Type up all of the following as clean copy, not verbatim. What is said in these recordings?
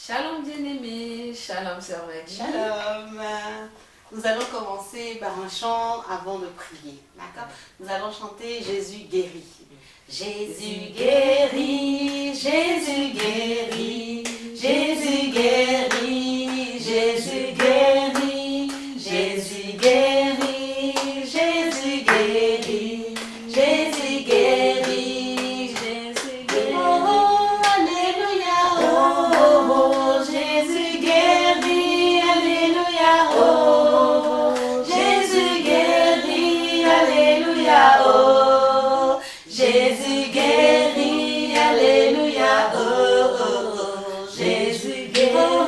Shalom bien-aimé, shalom sœur Maggie. Shalom. Nous allons commencer par un chant avant de prier. D'accord? Nous allons chanter Jésus guérit. Jésus guérit, Jésus guérit, Jésus guérit, Jésus guérit, Jésus guérit, Jésus guérit, Jésus guérit, Jésus guérit. Oh, alléluia, oh, oh, oh, Jésus guérit, alléluia, oh, Jésus guérit, alléluia, oh, Jésus guérit, alléluia, oh, oh, oh, Jésus guérit, oh,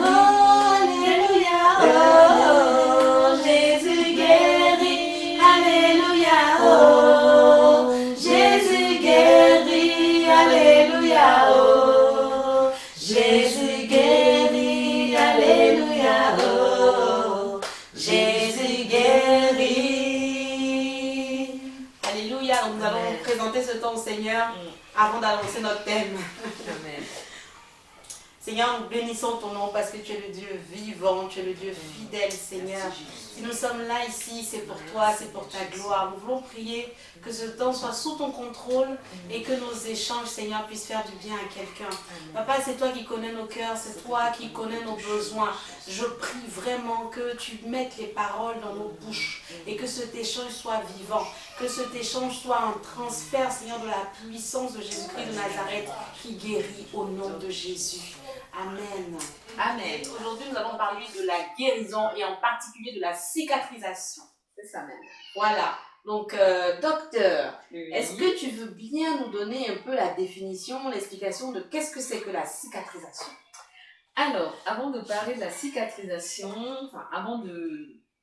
alléluia, oh, Jésus guérit, alléluia, oh, Jésus guérit, alléluia, oh, Jésus guérit, alléluia, oh, Jésus guérit. Alléluia, nous allons Amen. présenter ce temps au Seigneur avant d'annoncer notre thème. Amen. Seigneur, nous bénissons ton nom parce que tu es le Dieu vivant, tu es le Dieu fidèle, Seigneur. Si nous sommes là ici, c'est pour toi, c'est pour ta gloire. Nous voulons prier que ce temps soit sous ton contrôle et que nos échanges, Seigneur, puissent faire du bien à quelqu'un. Papa, c'est toi qui connais nos cœurs, c'est toi qui connais nos besoins. Je prie vraiment que tu mettes les paroles dans nos bouches et que cet échange soit vivant, que cet échange soit un transfert, Seigneur, de la puissance de Jésus-Christ de Nazareth qui guérit au nom de Jésus. Amen. Amen. Aujourd'hui, nous allons parler de la guérison et en particulier de la cicatrisation. C'est ça même. Voilà. Donc, docteur, Oui. est-ce que tu veux bien nous donner un peu la définition, l'explication de qu'est-ce que c'est que la cicatrisation? Alors, avant de parler de la cicatrisation, enfin, avant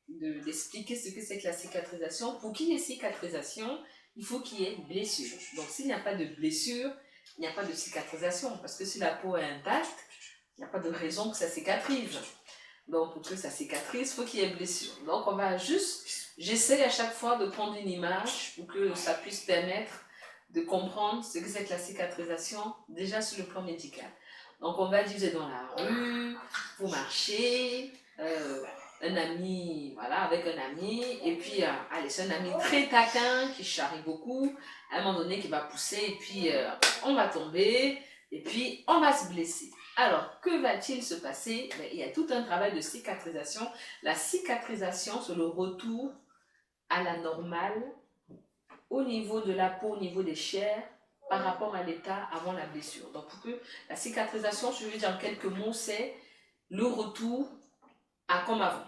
d'expliquer ce que c'est que la cicatrisation, pour qu'il y ait cicatrisation, il faut qu'il y ait blessure. Donc, s'il n'y a pas de blessure, il n'y a pas de cicatrisation. Parce que si la peau est intacte, il n'y a pas de raison que ça cicatrise. Donc, pour que ça cicatrise, il faut qu'il y ait blessure. Donc, on va juste, j'essaie à chaque fois de prendre une image pour que ça puisse permettre de comprendre ce que c'est que la cicatrisation, déjà sur le plan médical. Donc, on va dire, vous êtes dans la rue, vous marchez, un ami, voilà, avec un ami, et puis, allez, c'est un ami très taquin, qui charrie beaucoup, à un moment donné, qui va pousser, et puis, on va tomber, et puis, on va se blesser. Alors, que va-t-il se passer? Il y a tout un travail de cicatrisation. La cicatrisation, c'est le retour à la normale, au niveau de la peau, au niveau des chairs, par rapport à l'état avant la blessure. Donc, pour que la cicatrisation, je veux dire en quelques mots, c'est le retour à comme avant.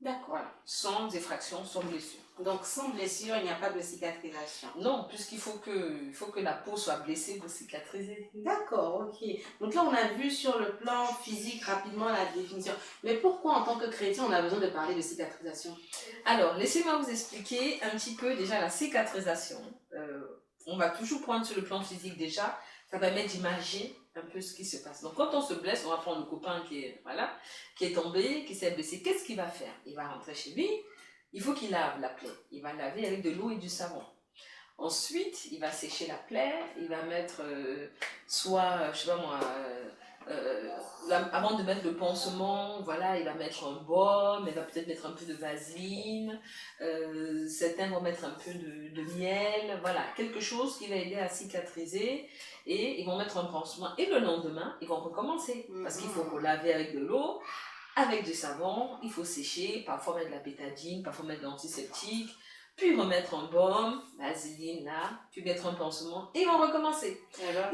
D'accord. Voilà, sans effraction, sans blessure. Donc, sans blessure, il n'y a pas de cicatrisation. Non, puisqu'il faut que la peau soit blessée pour cicatriser. D'accord, ok. Donc là, on a vu sur le plan physique rapidement la définition. Mais pourquoi, en tant que chrétien, on a besoin de parler de cicatrisation? Alors, laissez-moi vous expliquer un petit peu déjà la cicatrisation. On va toujours prendre sur le plan physique déjà, ça permet d'imaginer un peu ce qui se passe. Donc, quand on se blesse, on va prendre le copain qui est tombé, qui s'est blessé. Qu'est-ce qu'il va faire? Il va rentrer chez lui, il faut qu'il lave la plaie. Il va laver avec de l'eau et du savon. Ensuite, il va sécher la plaie, il va mettre soit, je sais pas moi, avant de mettre le pansement, voilà, il va mettre un baume, il va peut-être mettre un peu de vaseline, certains vont mettre un peu de miel, voilà, quelque chose qui va aider à cicatriser, et ils vont mettre un pansement, et le lendemain, ils vont recommencer, parce qu'il faut laver avec de l'eau, avec du savon, il faut sécher, parfois mettre de la bétadine, parfois mettre de l'antiseptique, puis remettre un baume, vaseline là, puis mettre un pansement, et ils vont recommencer.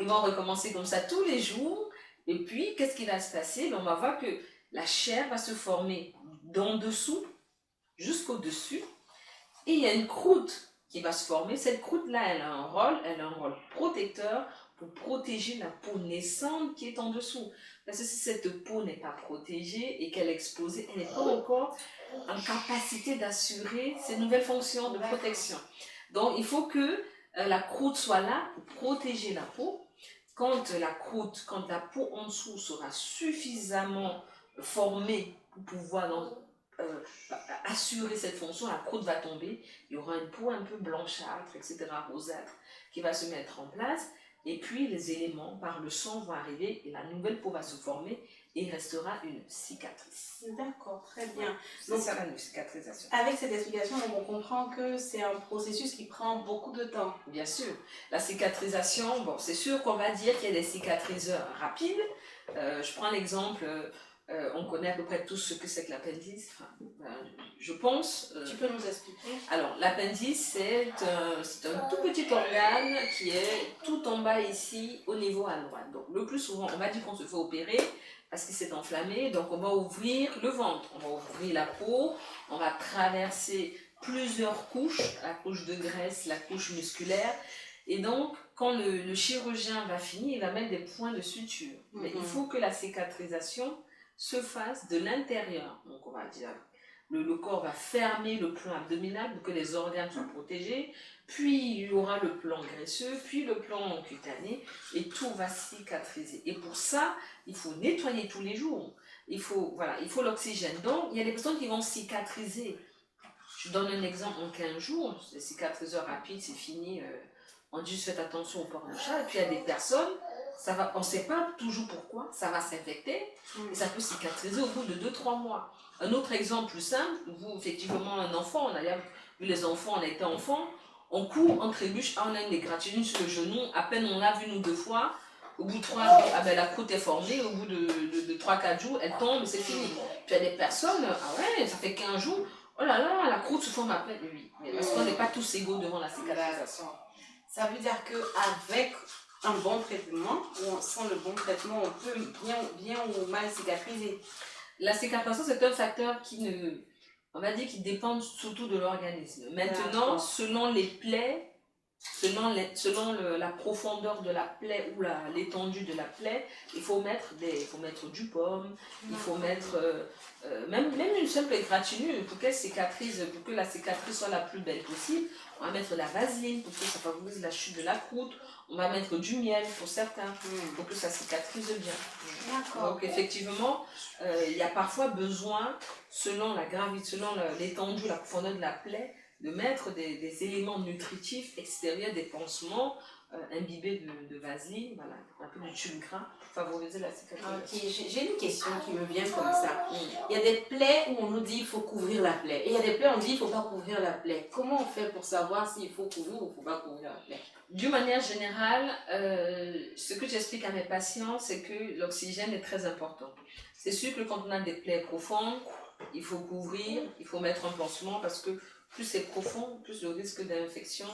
Ils vont recommencer comme ça tous les jours, et puis qu'est-ce qui va se passer? On va voir que la chair va se former d'en dessous jusqu'au-dessus, et il y a une croûte qui va se former. Cette croûte-là, elle a un rôle protecteur pour protéger la peau naissante qui est en dessous. Parce que si cette peau n'est pas protégée et qu'elle est exposée, elle n'est pas encore en capacité d'assurer ces nouvelles fonctions de protection. Donc, il faut que la croûte soit là pour protéger la peau. Quand la peau en dessous sera suffisamment formée pour pouvoir assurer cette fonction, la croûte va tomber, il y aura une peau un peu blanchâtre, etc., rosâtre, qui va se mettre en place, et puis les éléments par le sang vont arriver, et la nouvelle peau va se former, et il restera une cicatrice. D'accord, très bien. C'est Donc, ça la cicatrisation. avec cette explication, on comprend que c'est un processus qui prend beaucoup de temps. Bien sûr. La cicatrisation, bon, c'est sûr qu'on va dire qu'il y a des cicatriseurs rapides. Je prends l'exemple, on connaît à peu près tous ce que c'est que l'appendice. Enfin, je pense. Tu peux nous expliquer? Alors, l'appendice, c'est un tout petit organe qui est tout en bas ici, au niveau à droite. Donc, le plus souvent, on va dire qu'on se fait opérer parce qu'il s'est enflammé. Donc, on va ouvrir le ventre, on va ouvrir la peau, on va traverser plusieurs couches, la couche de graisse, la couche musculaire. Et donc, quand le chirurgien va finir, il va mettre des points de suture. Mais il faut que la cicatrisation se fasse de l'intérieur. Donc, on va dire, le corps va fermer le plan abdominal pour que les organes soient protégés. Puis, il y aura le plan graisseux, puis le plan cutané, et tout va cicatriser. Et pour ça, il faut nettoyer tous les jours. Il faut l'oxygène. Donc, il y a des personnes qui vont cicatriser. Je donne un exemple en 15 jours. Les cicatriseurs rapides, c'est fini. On dit juste faites attention au port de chat. Et puis, il y a des personnes, on ne sait pas toujours pourquoi, ça va s'infecter. Et ça peut cicatriser au bout de 2-3 mois. Un autre exemple plus simple, vous, effectivement, un enfant, on a vu les enfants, on a été enfant, on court, on trébuche, on a une égratignure sur le genou, à peine on l'a vu une ou deux fois, au bout de 3 jours, la croûte est formée, au bout de 3-4 jours, elle tombe et c'est fini. Puis il y a des personnes, ça fait 15 jours, oh là là, la croûte se forme à peine, oui. Mais parce qu'on n'est pas tous égaux devant la cicatrisation. Ça veut dire qu'avec un bon traitement, ou sans le bon traitement, on peut bien ou mal cicatriser. La cicatrisation, c'est un facteur qui dépend surtout de l'organisme. Maintenant, selon les plaies, selon la profondeur de la plaie ou l'étendue de la plaie, il faut mettre du baume, il faut mettre même une simple égratignure pour que la cicatrice soit la plus belle possible. On va mettre la vaseline pour que ça favorise la chute de la croûte. On va mettre du miel pour certains, pour que ça cicatrise bien. D'accord. Donc effectivement, il y a parfois besoin, selon la gravité, selon l'étendue, la profondeur de la plaie, de mettre des éléments nutritifs extérieurs, des pansements imbibés de vaseline, voilà, un peu de tube gras pour favoriser la cicatrisation. Ok, j'ai une question qui me vient comme ça. Il y a des plaies où on nous dit qu'il faut couvrir la plaie. Et il y a des plaies où on dit qu'il ne faut pas couvrir la plaie. Comment on fait pour savoir s'il faut couvrir ou il ne faut pas couvrir la plaie? D'une manière générale, ce que j'explique à mes patients, c'est que l'oxygène est très important. C'est sûr que quand on a des plaies profondes, il faut couvrir, il faut mettre un pansement parce que plus c'est profond, plus le risque d'infection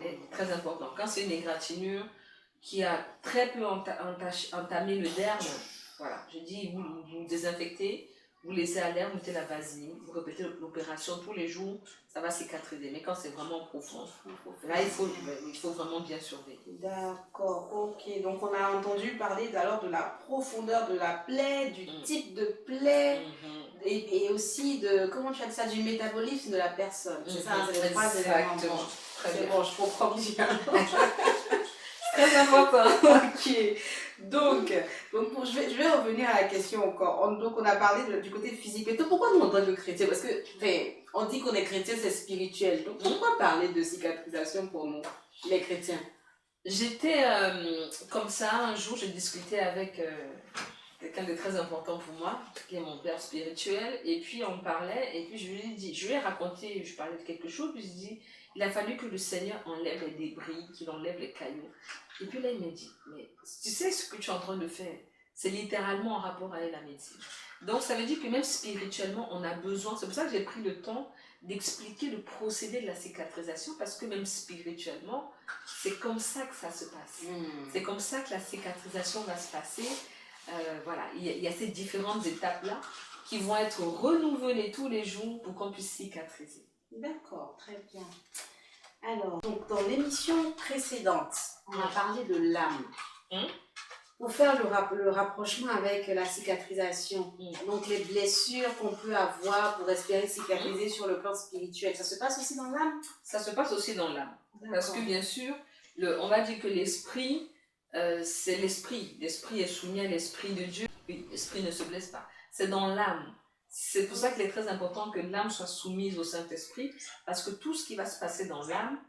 est très important. Quand c'est une égratignure qui a très peu entamé le derme, voilà, je dis vous désinfectez, vous laissez à l'air, vous mettez la vaseline, vous répétez l'opération tous les jours, ça va cicatriser. Mais quand c'est vraiment profond, là il faut vraiment bien surveiller. D'accord, ok. Donc on a entendu parler alors de la profondeur de la plaie, du type de plaie, et aussi de, comment tu as dit ça, du métabolisme de la personne. C'est ça, c'est les 3 éléments. C'est bon, je comprends bien. Très important. Ok. Donc je vais revenir à la question encore. Donc on a parlé du côté physique. Mais pourquoi nous en tant que chrétiens? Parce que on dit qu'on est chrétien, c'est spirituel. Donc pourquoi parler de cicatrisation pour nous, les chrétiens? J'étais comme ça, un jour j'ai discuté avec quelqu'un de très important pour moi, qui est mon père spirituel, et puis on parlait, et puis je lui ai raconté, je parlais de quelque chose, puis je lui ai dit, il a fallu que le Seigneur enlève les débris, qu'il enlève les cailloux. Et puis là il m'a dit, mais tu sais ce que tu es en train de faire, c'est littéralement en rapport avec la médecine. Donc ça veut dire que même spirituellement on a besoin, c'est pour ça que j'ai pris le temps d'expliquer le procédé de la cicatrisation, parce que même spirituellement, c'est comme ça que ça se passe. C'est comme ça que la cicatrisation va se passer. Voilà, il y a ces différentes étapes-là qui vont être renouvelées tous les jours pour qu'on puisse cicatriser. D'accord, très bien. Alors, donc dans l'émission précédente, on a parlé de l'âme. Pour faire le rapprochement avec la cicatrisation, donc les blessures qu'on peut avoir pour espérer cicatriser sur le plan spirituel, ça se passe aussi dans l'âme? Ça se passe aussi dans l'âme. Parce que bien sûr, on va dire que l'esprit, c'est l'esprit. L'esprit est soumis à l'esprit de Dieu. L'esprit ne se blesse pas. C'est dans l'âme. C'est pour ça qu'il est très important que l'âme soit soumise au Saint-Esprit, parce que tout ce qui va se passer dans l'âme,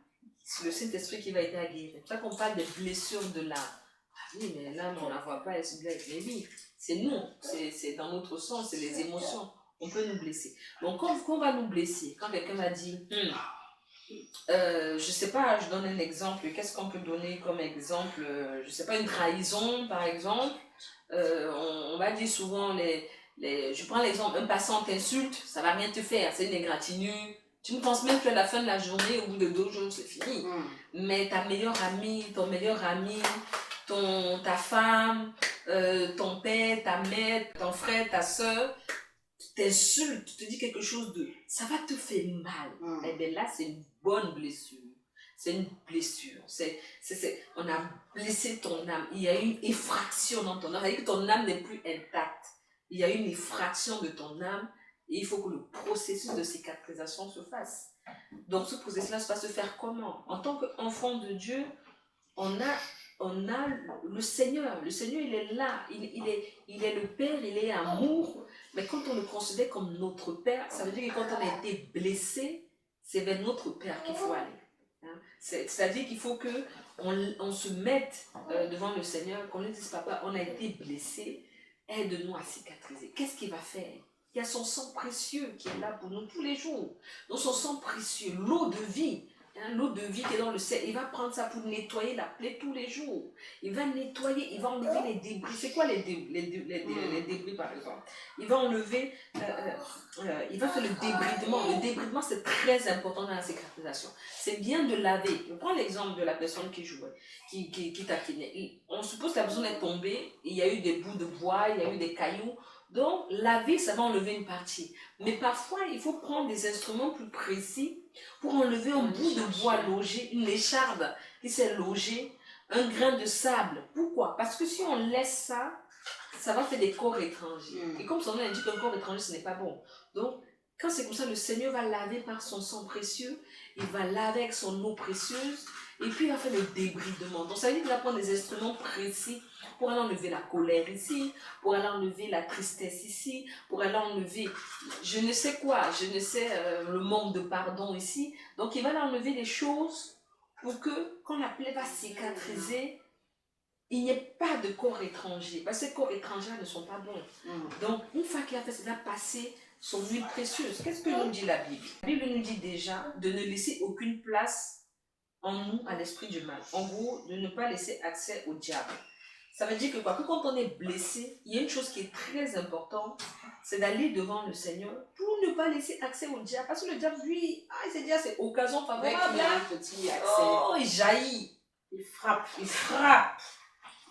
c'est le Saint-Esprit qui va aider à guérir. C'est pour ça qu'on parle des blessures de l'âme. Oui, mais l'âme, on ne la voit pas, elle se blesse. Mais oui, C'est nous, c'est dans notre sens, c'est les émotions. On peut nous blesser. Donc quand on va nous blesser, quand quelqu'un va dire, je sais pas, je donne un exemple, qu'est-ce qu'on peut donner comme exemple, je sais pas, une trahison par exemple, on va dire souvent, je prends l'exemple, un passant t'insulte, ça va rien te faire, c'est une égratignure. Tu ne penses même qu'à la fin de la journée, au bout de 2 jours, c'est fini. Mais ta meilleure amie, ton meilleur ami, ta femme, ton père, ta mère, ton frère, ta soeur, t'insulte, te dit quelque chose de... Ça va te faire mal. Et bien là, c'est une bonne blessure. C'est une blessure. On a blessé ton âme. Il y a une effraction dans ton âme. C'est-à-dire que ton âme n'est plus intacte. Il y a une effraction de ton âme. Et il faut que le processus de cicatrisation se fasse. Donc ce processus-là va se faire comment? En tant qu'enfant de Dieu, on a le Seigneur. Le Seigneur, il est là. Il est le Père, il est amour. Mais quand on le considère comme notre Père, ça veut dire que quand on a été blessé, c'est vers notre Père qu'il faut aller. Hein? C'est-à-dire qu'il faut qu'on se mette devant le Seigneur, qu'on lui dise, papa, on a été blessé, aide-nous à cicatriser. Qu'est-ce qu'il va faire? Il y a son sang précieux qui est là pour nous tous les jours. Donc son sang précieux, l'eau de vie, l'eau de vie qui est dans le ciel, il va prendre ça pour nettoyer la plaie tous les jours. Il va nettoyer, il va enlever les débris. C'est quoi les débris par exemple? Il va enlever, il va faire le débridement. Le débridement, c'est très important dans la cicatrisation. C'est bien de laver. Je prends l'exemple de la personne qui jouait, qui taquinait. On suppose que la personne est tombée, il y a eu des bouts de bois, il y a eu des cailloux. Donc, laver, ça va enlever une partie. Mais parfois, il faut prendre des instruments plus précis pour enlever un bout de bois logé, une écharde qui s'est logée, un grain de sable. Pourquoi? Parce que si on laisse ça, ça va faire des corps étrangers. Et comme son nom indique, un corps étranger, ce n'est pas bon. Donc, quand c'est comme ça, le Seigneur va laver par son sang précieux, il va laver avec son eau précieuse, et puis il va faire le débridement. Donc, ça veut dire qu'il va prendre des instruments précis pour aller enlever la colère ici, pour aller enlever la tristesse ici, pour aller enlever je ne sais quoi, je ne sais le manque de pardon ici. Donc il va aller enlever des choses pour que quand la plaie va cicatriser, il n'y ait pas de corps étranger. Parce que ces corps étrangers ne sont pas bons. Donc une fois qu'il a fait ça, il va passer son huile précieuse. Qu'est-ce que nous dit la Bible? La Bible nous dit déjà de ne laisser aucune place en nous à l'esprit du mal. En gros, de ne pas laisser accès au diable. Ça veut dire que quoi? Que quand on est blessé, il y a une chose qui est très importante, c'est d'aller devant le Seigneur pour ne pas laisser accès au diable. Parce que le diable, lui, il s'est dit, c'est occasion favorable. Un petit accès. Oh, il jaillit. Il frappe. Il frappe.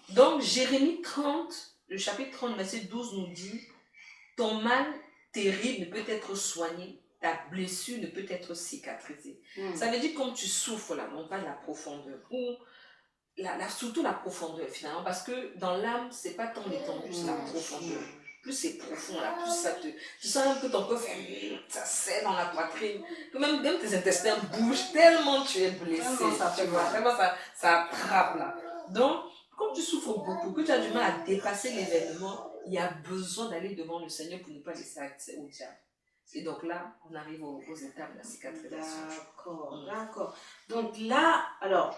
Donc, Jérémie 30, le chapitre 30, verset 12 nous dit, ton mal terrible ne peut être soigné, ta blessure ne peut être cicatrisée. Ça veut dire quand tu souffres là, non pas de la profondeur, ou surtout la profondeur finalement, parce que dans l'âme, c'est pas tant l'étendue, c'est la profondeur. Plus c'est profond, là, plus ça te... Tu sens même que ton corps fait... Ça serre dans la poitrine. Que même tes intestins bougent tellement tu es blessé. Vraiment, ça attrape là. Donc, comme tu souffres beaucoup, que tu as du mal à dépasser l'événement, il y a besoin d'aller devant le Seigneur pour ne pas laisser accès au diable. Et donc là, on arrive aux étapes de la cicatrisation. D'accord. Donc là, alors...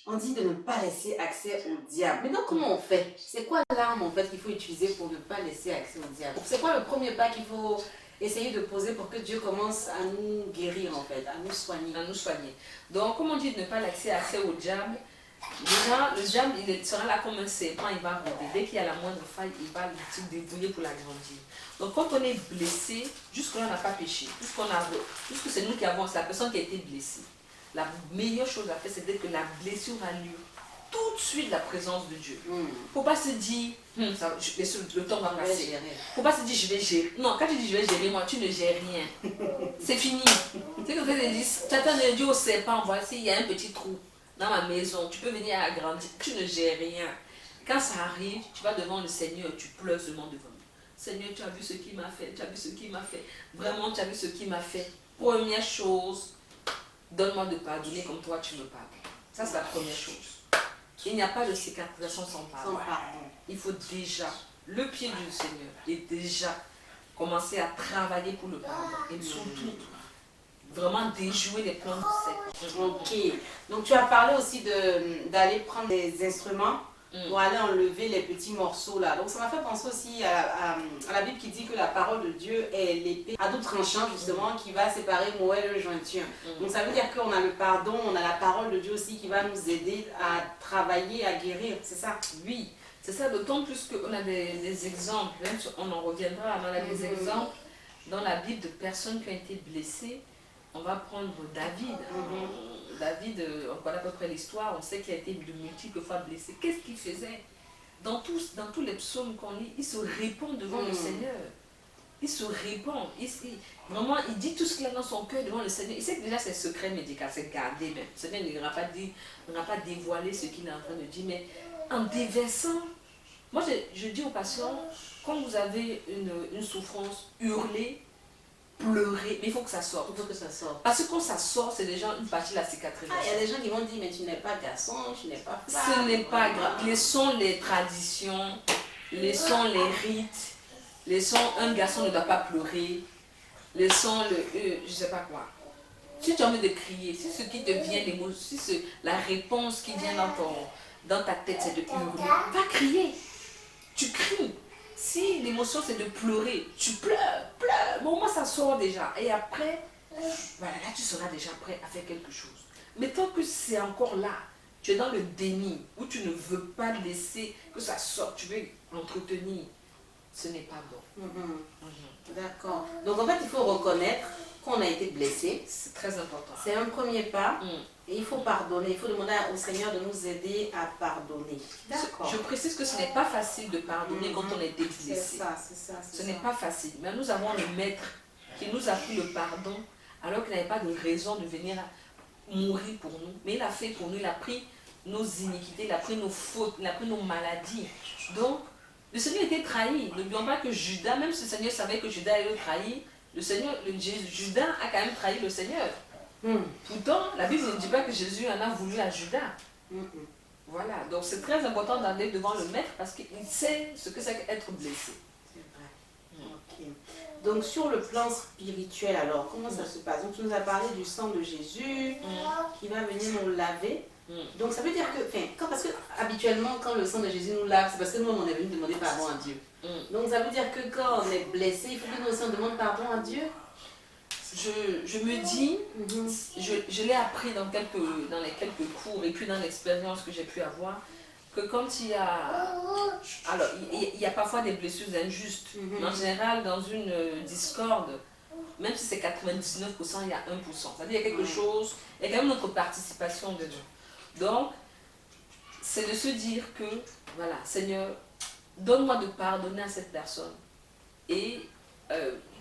On dit de ne pas laisser accès au diable. Mais donc, comment on fait? C'est quoi l'arme en fait qu'il faut utiliser pour ne pas laisser accès au diable? C'est quoi le premier pas qu'il faut essayer de poser pour que Dieu commence à nous guérir en fait, à nous soigner? À nous soigner. Donc, comme on dit de ne pas laisser accès au diable, déjà, le diable, il sera là comme un serpent, il va rôder. Dès qu'il y a la moindre faille, il va se débrouiller pour l'agrandir. Donc, quand on est blessé, jusque-là, on n'a pas péché. Puisque c'est nous qui avons, c'est la personne qui a été blessée. La meilleure chose à faire, c'est dès que la blessure a lieu, tout de suite la présence de Dieu. Il ne faut pas se dire, le temps va passer. Il ne faut pas se dire, je vais gérer. Non, quand tu dis je vais gérer, moi, tu ne gères rien. C'est fini. Tu sais que tu dis, tu attends de Dieu au serpent, voici, il y a un petit trou dans ma maison, tu peux venir agrandir. Tu ne gères rien. Quand ça arrive, tu vas devant le Seigneur, tu pleures seulement devant lui. Seigneur, tu as vu ce qu'il m'a fait, tu as vu ce qu'il m'a fait. Vraiment, tu as vu ce qu'il m'a fait. Première chose, donne-moi de pardonner comme toi tu me pardonnes. Ça, c'est la première chose. Il n'y a pas de cicatrisation sans pardon. Il faut déjà, le pied du Seigneur, et déjà commencer à travailler pour le pardon. Et surtout, vraiment déjouer les plans du Seigneur. Ok. Donc, tu as parlé aussi d'aller prendre des instruments pour aller enlever les petits morceaux là. Donc ça m'a fait penser aussi à la Bible qui dit que la parole de Dieu est l'épée à double tranchant justement qui va séparer moelle et jointure. Donc ça veut dire qu'on a le pardon, on a la parole de Dieu aussi qui va nous aider à travailler, à guérir, c'est ça? Oui, c'est ça, d'autant plus qu'on a des exemples, même si on en reviendra, on a des exemples dans la Bible de personnes qui ont été blessées. On va prendre David. David, on connaît à peu près l'histoire, on sait qu'il a été de multiples fois blessé. Qu'est-ce qu'il faisait? Dans tous les psaumes qu'on lit, il se répand devant le Seigneur. Il se répand. Vraiment, il dit tout ce qu'il a dans son cœur devant le Seigneur. Il sait que déjà c'est secret médical, c'est gardé même. Le Seigneur n'aura pas dévoilé ce qu'il est en train de dire, mais en déversant. Moi, je dis aux patients, quand vous avez une souffrance, hurlez, pleurez, mais il faut que ça sorte. Il faut que ça sorte. Parce que quand ça sort, c'est déjà une partie de la cicatrisation. Il y a des gens qui vont dire, mais tu n'es pas garçon, tu n'es pas femme. Ce n'est pas grave. Laissons les traditions, laissons les rites, laissons un garçon ne doit pas pleurer, laissons je sais pas quoi. Si tu as envie de crier, si ce qui te vient, les mots, si la réponse qui vient dans ta tête, c'est de hurler, va crier. Tu cries. Si l'émotion c'est de pleurer, tu pleures. Bon, moi ça sort déjà. Et après, voilà, là tu seras déjà prêt à faire quelque chose. Mais tant que c'est encore là, tu es dans le déni, où tu ne veux pas laisser que ça sorte, tu veux l'entretenir, ce n'est pas bon. D'accord. Donc en fait, il faut reconnaître qu'on a été blessé. C'est très important. C'est un premier pas. Et il faut pardonner. Il faut demander au Seigneur de nous aider à pardonner. D'accord. Je précise que ce n'est pas facile de pardonner quand on a été blessé. C'est ça, c'est ça. Ce n'est pas facile. Mais nous avons le Maître qui nous a pris le pardon alors qu'il n'avait pas de raison de venir mourir pour nous. Mais il a fait pour nous, il a pris nos iniquités, il a pris nos fautes, il a pris nos maladies. Donc, le Seigneur était trahi. N'oublions pas que Judas, même si le Seigneur savait que Judas allait le trahir, Judas a quand même trahi le Seigneur. Pourtant, la Bible ne dit pas que Jésus en a voulu à Judas. Voilà, donc c'est très important d'aller devant le Maître parce qu'il sait ce que c'est qu'être blessé. C'est vrai. Ok. Donc sur le plan spirituel alors, comment ça se passe? Donc tu nous as parlé du sang de Jésus qui va venir nous laver. Donc ça veut dire que, parce que habituellement quand le sang de Jésus nous lave, c'est parce que nous on est venu demander pardon à Dieu. Donc ça veut dire que quand on est blessé, il faut que nous aussi on demande pardon à Dieu. Je me dis, je l'ai appris dans les quelques cours et puis dans l'expérience que j'ai pu avoir, que quand il y a... Alors, il y a parfois des blessures injustes. Mais en général, dans une discorde, même si c'est 99%, il y a 1%. C'est-à-dire qu'il y a quelque chose, il y a quand même notre participation dedans. Donc, c'est de se dire que, voilà, Seigneur, donne-moi de pardonner à cette personne. Et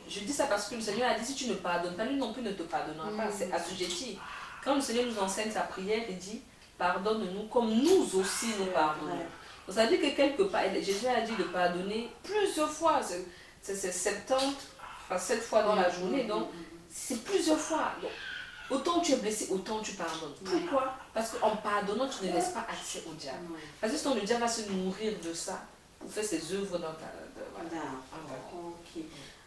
je dis ça parce que le Seigneur a dit, si tu ne pardonnes pas, lui non plus ne te pardonnera pas. C'est assujetti. Quand le Seigneur nous enseigne sa prière, il dit, pardonne-nous comme nous aussi nous pardonnons. Donc, ça veut dire que quelque part, Jésus a dit de pardonner plusieurs fois. C'est 7 fois dans la journée. Donc, c'est plusieurs fois. Donc, autant tu es blessé, autant tu pardonnes. Pourquoi? Parce qu'en pardonnant, tu ne laisses pas accès au diable. Parce que sinon, le diable va se nourrir de ça pour faire ses œuvres dans ta... Voilà. Ok.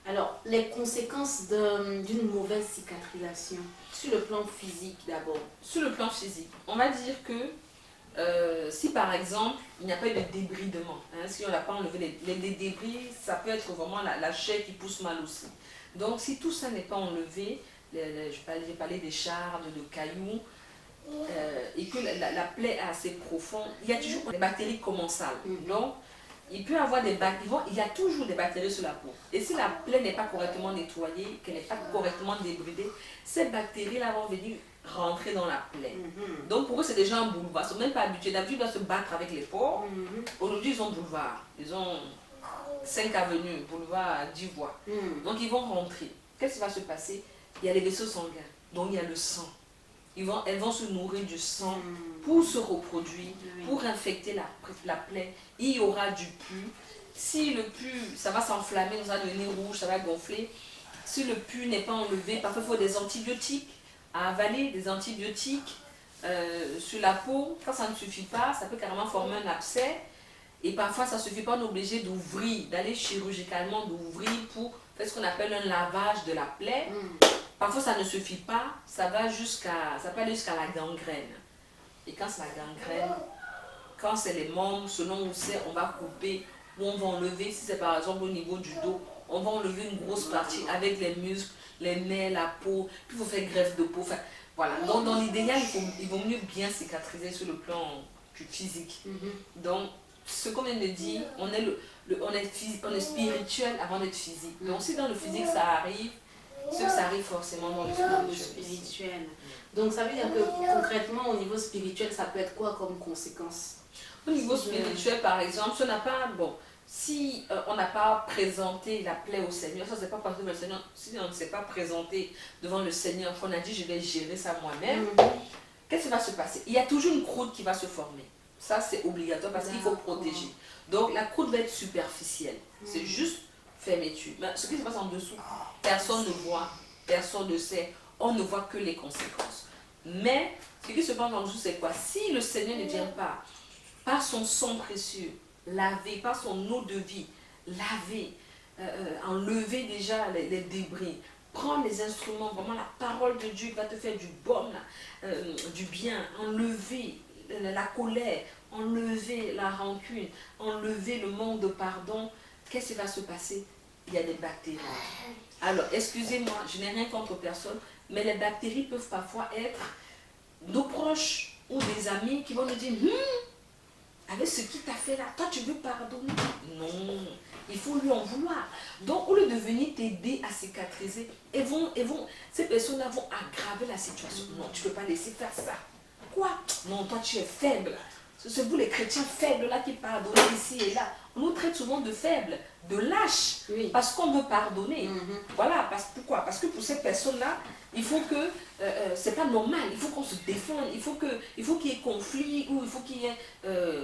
Alors, les conséquences d'une mauvaise cicatrisation, sur le plan physique d'abord. Sur le plan physique, on va dire que si par exemple, il n'y a pas eu de débridement, si on n'a pas enlevé les débris, ça peut être vraiment la chair qui pousse mal aussi. Donc si tout ça n'est pas enlevé, j'ai parlé des chardes, de cailloux, et que la plaie est assez profonde, il y a toujours des bactéries commensales. Donc, il peut y avoir il y a toujours des bactéries sur la peau. Et si la plaie n'est pas correctement nettoyée, qu'elle n'est pas correctement débridée, ces bactéries-là vont venir rentrer dans la plaie. Donc pour eux, c'est déjà un boulevard. Ils ne sont même pas habitués. D'habitude, ils doivent se battre avec les porcs. Aujourd'hui, ils ont boulevard. Ils ont 5 avenues, boulevard 10 voies. Donc ils vont rentrer. Qu'est-ce qui va se passer? Il y a les vaisseaux sanguins. Donc il y a le sang. Elles vont se nourrir du sang pour se reproduire, pour infecter la plaie. Il y aura du pus. Si le pus, ça va s'enflammer, ça va devenir rouge, ça va gonfler. Si le pus n'est pas enlevé, parfois il faut des antibiotiques, à avaler des antibiotiques sur la peau. Quand ça ne suffit pas, ça peut carrément former un abcès. Et parfois ça ne suffit pas, on est obligé d'ouvrir, d'aller chirurgicalement, d'ouvrir pour faire ce qu'on appelle un lavage de la plaie. Parfois ça ne suffit pas, ça peut aller jusqu'à la gangrène. Et quand c'est la gangrène, quand c'est les membres, selon où c'est, on va couper ou on va enlever. Si c'est par exemple au niveau du dos, on va enlever une grosse partie avec les muscles, les nerfs, la peau, puis il faut faire greffe de peau. Enfin, voilà. Donc dans l'idéal, il vaut mieux bien cicatriser sur le plan physique. Donc, ce qu'on vient de dire, on est spirituel avant d'être physique. Donc si dans le physique ça arrive, c'est que ça arrive forcément dans le spirituel. Donc ça veut dire que concrètement au niveau spirituel, ça peut être quoi comme conséquence? Au niveau spirituel par exemple, si on n'a pas, si on n'a pas présenté la plaie au Seigneur, ça c'est pas parce que le Seigneur, si on ne s'est pas présenté devant le Seigneur, qu'on a dit je vais gérer ça moi-même, qu'est-ce qui va se passer? Il y a toujours une croûte qui va se former. Ça, c'est obligatoire parce qu'il faut protéger. Donc, la croûte va être superficielle. C'est juste fermeture. Mais ce qui se passe en dessous, personne ne voit, personne ne sait. On ne voit que les conséquences. Mais, ce qui se passe en dessous, c'est quoi? Si le Seigneur ne vient pas, par son sang précieux, laver, par son eau de vie, laver, enlever déjà les débris, prendre les instruments, vraiment la parole de Dieu qui va te faire du bon, du bien, enlever la colère, enlever la rancune, enlever le manque de pardon, qu'est-ce qui va se passer? Il y a des bactéries. Alors, excusez-moi, je n'ai rien contre personne, mais les bactéries peuvent parfois être nos proches ou des amis qui vont nous dire avec ce qu'il t'a fait là, toi tu veux pardonner? Non, il faut lui en vouloir. Donc, au lieu de venir t'aider à cicatriser, ces personnes-là vont aggraver la situation. Non, tu ne peux pas laisser faire ça. Quoi? Non, toi tu es faible. C'est vous les chrétiens faibles là qui pardonnent ici et là. On nous traite souvent de faibles, de lâches, parce qu'on veut pardonner. Voilà, pourquoi? Parce que pour ces personnes-là, il faut que, c'est pas normal, il faut qu'on se défende, il faut qu'il y ait conflit, ou il faut qu'il y ait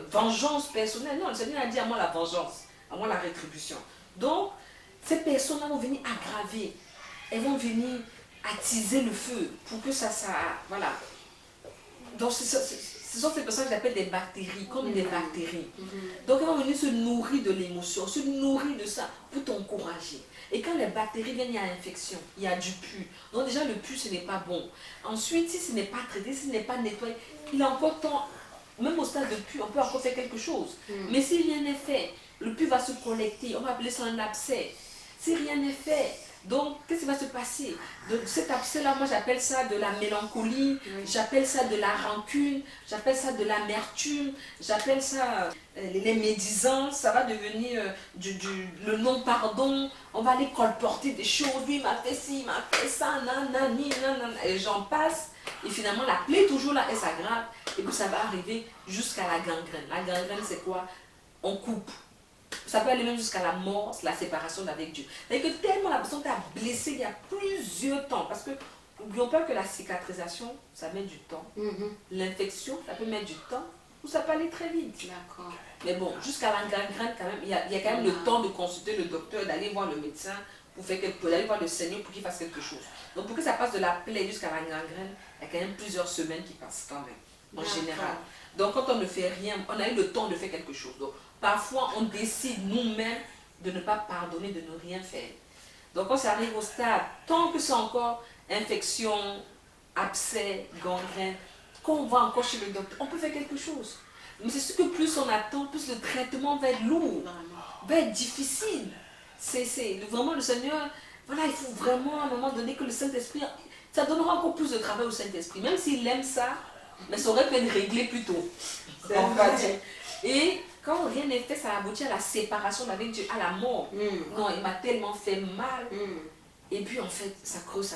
vengeance personnelle. Non, le Seigneur a dit à moi la vengeance, à moi la rétribution. Donc, ces personnes-là vont venir aggraver, elles vont venir attiser le feu pour que ça voilà. Donc, ce sont ces personnes que j'appelle des bactéries, comme des bactéries. Donc, elles vont venir se nourrir de l'émotion, se nourrir de ça pour t'encourager. Et quand les bactéries viennent, il y a infection, il y a du pus. Donc, déjà, le pus, ce n'est pas bon. Ensuite, si ce n'est pas traité, si ce n'est pas nettoyé, il est encore temps, même au stade de pus, on peut encore faire quelque chose. Mais si rien n'est fait, le pus va se collecter, on va appeler ça un abcès. Si rien n'est fait, donc, qu'est-ce qui va se passer? De cet abcès-là, moi j'appelle ça de la mélancolie, j'appelle ça de la rancune, j'appelle ça de l'amertume, j'appelle ça les médisances, ça va devenir le non-pardon, on va aller colporter des choses, lui il m'a fait ci, il m'a fait ça, nanani, nanana, et j'en passe, et finalement la plaie est toujours là, elle s'aggrave, et puis ça va arriver jusqu'à la gangrène. La gangrène c'est quoi? On coupe. Ça peut aller même jusqu'à la mort, la séparation d'avec Dieu. C'est-à-dire que tellement la personne t'a blessé il y a plusieurs temps. Parce que n'oublions pas que la cicatrisation, ça met du temps. L'infection, ça peut mettre du temps. Ou ça peut aller très vite. D'accord. Mais bon, jusqu'à la gangrène, quand même, il y a quand même le temps de consulter le docteur, d'aller voir le médecin, d'aller voir le Seigneur pour qu'il fasse quelque chose. Donc pour que ça passe de la plaie jusqu'à la gangrène, il y a quand même plusieurs semaines qui passent quand même, en général. Donc quand on ne fait rien, on a eu le temps de faire quelque chose. Donc, parfois, on décide nous-mêmes de ne pas pardonner, de ne rien faire. Donc, quand ça arrive au stade, tant que c'est encore infection, abcès, gangrène, quand on va encore chez le docteur, on peut faire quelque chose. Mais c'est sûr que plus on attend, plus le traitement va être lourd, va être difficile. C'est vraiment le Seigneur, voilà, il faut vraiment à un moment donné que le Saint-Esprit, ça donnera encore plus de travail au Saint-Esprit. Même s'il aime ça, mais ça aurait pu être réglé plus tôt. Et quand rien n'est fait, ça aboutit à la séparation avec Dieu, à la mort. Non, il m'a tellement fait mal. Et puis en fait, ça creuse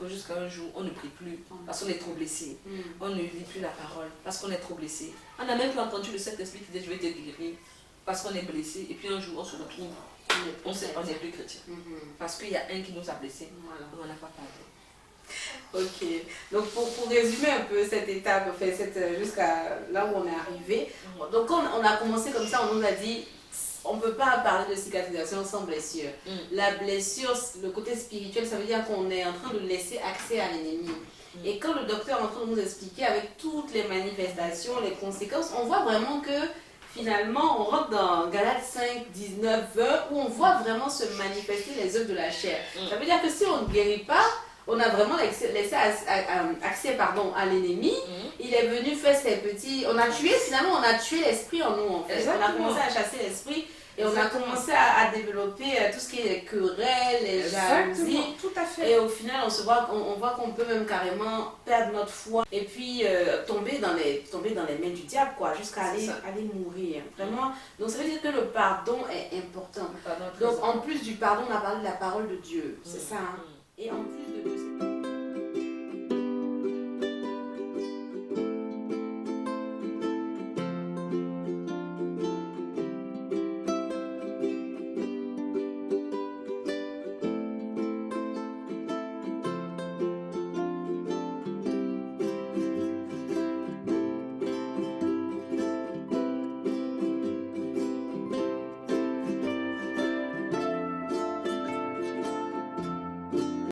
jusqu'à un jour, on ne prie plus parce qu'on est trop blessé. On ne lit plus la parole parce qu'on est trop blessé. On n'a même pas entendu le Saint-Esprit qui dit je vais te guérir parce qu'on est blessé. Et puis un jour, on se retrouve, on n'est plus chrétien. Parce qu'il y a un qui nous a blessés, on n'en a pas parlé. Ok, donc pour résumer un peu cette étape, en fait, jusqu'à là où on est arrivé, donc quand on a commencé comme ça, on nous a dit on ne peut pas parler de cicatrisation sans blessure. La blessure, le côté spirituel, ça veut dire qu'on est en train de laisser accès à l'ennemi. Et quand le docteur est en train de nous expliquer avec toutes les manifestations, les conséquences, on voit vraiment que finalement, on rentre dans Galates 5, 19, 20, où on voit vraiment se manifester les œuvres de la chair. Ça veut dire que si on ne guérit pas, on a vraiment laissé accès à l'ennemi. Il est venu faire ses petits... On a tué l'esprit en nous en fait. Exactement. On a commencé à chasser l'esprit et Exactement. on a commencé à développer tout ce qui est querelles, les jalousies. Tout à fait. Et au final, on voit qu'on peut même carrément perdre notre foi et puis tomber dans les mains du diable, quoi, jusqu'à aller mourir. Vraiment. Donc ça veut dire que le pardon est important. Donc en plus du pardon, on a parlé de la parole de Dieu. C'est ça. Hein? Et en plus de